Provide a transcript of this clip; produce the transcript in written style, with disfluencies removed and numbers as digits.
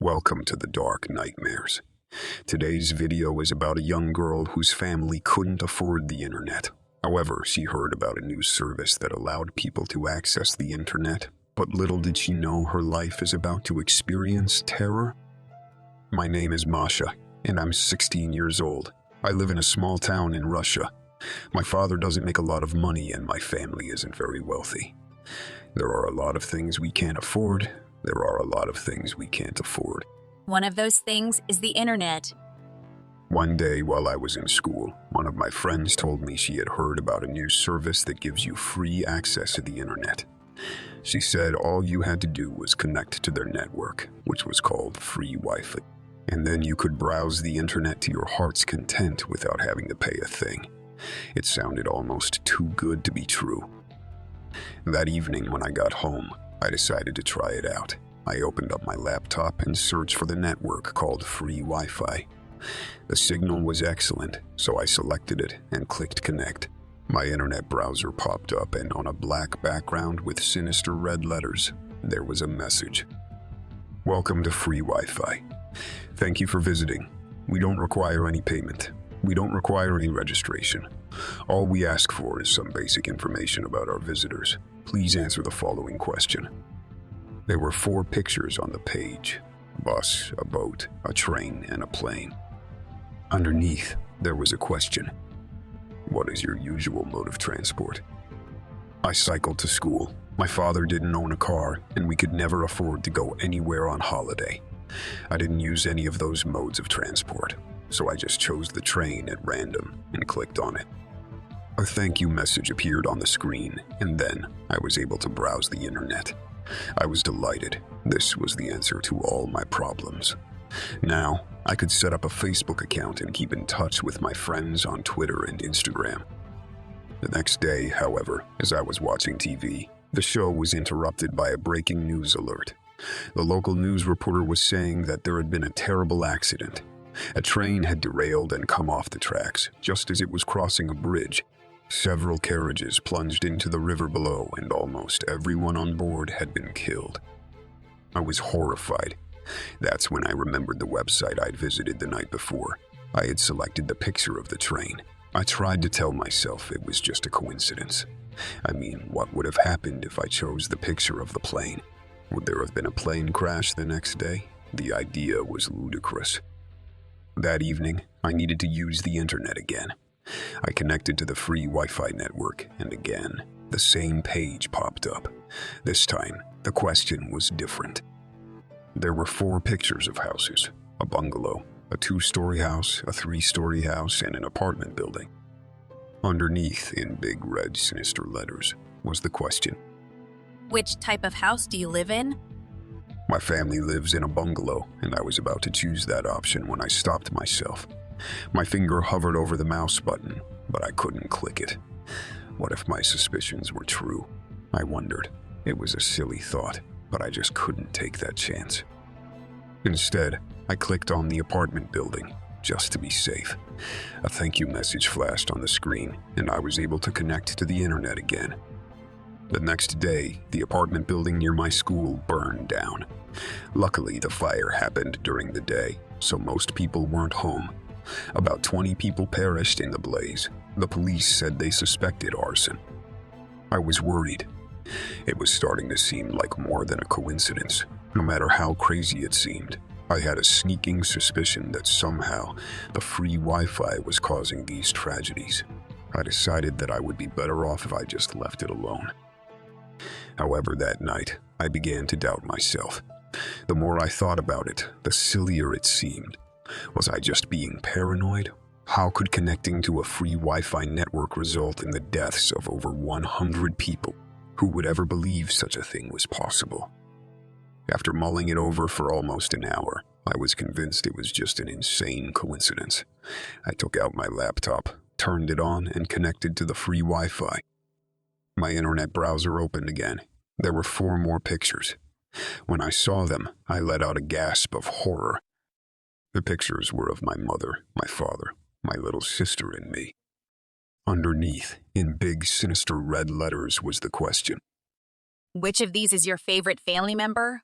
Welcome to the dark nightmares. Today's video is about a young girl whose family couldn't afford the internet. However, she heard about a new service that allowed people to access the internet, but little did she know her life is about to experience terror. My name is Masha, and I'm 16 years old. I live in a small town in Russia. My father doesn't make a lot of money, and my family isn't very wealthy. There are a lot of things we can't afford. There are a lot of things we can't afford. One of those things is the internet. One day while I was in school, one of my friends told me she had heard about a new service that gives you free access to the internet. She said all you had to do was connect to their network, which was called free wifi, and then you could browse the internet to your heart's content without having to pay a thing. It sounded almost too good to be true. That evening when I got home, I decided to try it out. I opened up my laptop and searched for the network called free Wi-Fi. The signal was excellent, so I selected it and clicked connect. My internet browser popped up, and on a black background with sinister red letters, there was a message. Welcome to free Wi-Fi. Thank you for visiting. We don't require any payment. We don't require any registration. All we ask for is some basic information about our visitors. Please answer the following question. There were 4 pictures on the page: a bus, a boat, a train, and a plane. Underneath, there was a question. What is your usual mode of transport? I cycled to school. My father didn't own a car, and we could never afford to go anywhere on holiday. I didn't use any of those modes of transport, so I just chose the train at random and clicked on it. A thank you message appeared on the screen, and then I was able to browse the internet. I was delighted. This was the answer to all my problems. Now, I could set up a Facebook account and keep in touch with my friends on Twitter and Instagram. The next day, however, as I was watching TV, the show was interrupted by a breaking news alert. The local news reporter was saying that there had been a terrible accident. A train had derailed and come off the tracks just as it was crossing a bridge. Several carriages plunged into the river below, and almost everyone on board had been killed. I was horrified. That's when I remembered the website I'd visited the night before. I had selected the picture of the train. I tried to tell myself it was just a coincidence. I mean, what would have happened if I chose the picture of the plane? Would there have been a plane crash the next day? The idea was ludicrous. That evening, I needed to use the internet again. I connected to the free Wi-Fi network, and again, the same page popped up. This time, the question was different. There were 4 pictures of houses: a bungalow, a 2-story house, a 3-story house, and an apartment building. Underneath, in big red sinister letters, was the question. Which type of house do you live in? My family lives in a bungalow, and I was about to choose that option when I stopped myself. My finger hovered over the mouse button, but I couldn't click it. What if my suspicions were true? I wondered. It was a silly thought, but I just couldn't take that chance. Instead, I clicked on the apartment building, just to be safe. A thank you message flashed on the screen, and I was able to connect to the internet again. The next day, the apartment building near my school burned down. Luckily, the fire happened during the day, so most people weren't home. About 20 people perished in the blaze. The police said they suspected arson. I was worried. It was starting to seem like more than a coincidence, no matter how crazy it seemed. I had a sneaking suspicion that somehow the free Wi-Fi was causing these tragedies. I decided that I would be better off if I just left it alone. However, that night, I began to doubt myself. The more I thought about it, the sillier it seemed. Was I just being paranoid? How could connecting to a free Wi-Fi network result in the deaths of over 100 people? Who would ever believe such a thing was possible? After mulling it over for almost an hour, I was convinced it was just an insane coincidence. I took out my laptop, turned it on, and connected to the free Wi-Fi. My internet browser opened again. There were 4 more pictures. When I saw them, I let out a gasp of horror. The pictures were of my mother, my father, my little sister, and me. Underneath, in big sinister red letters, was the question. Which of these is your favorite family member?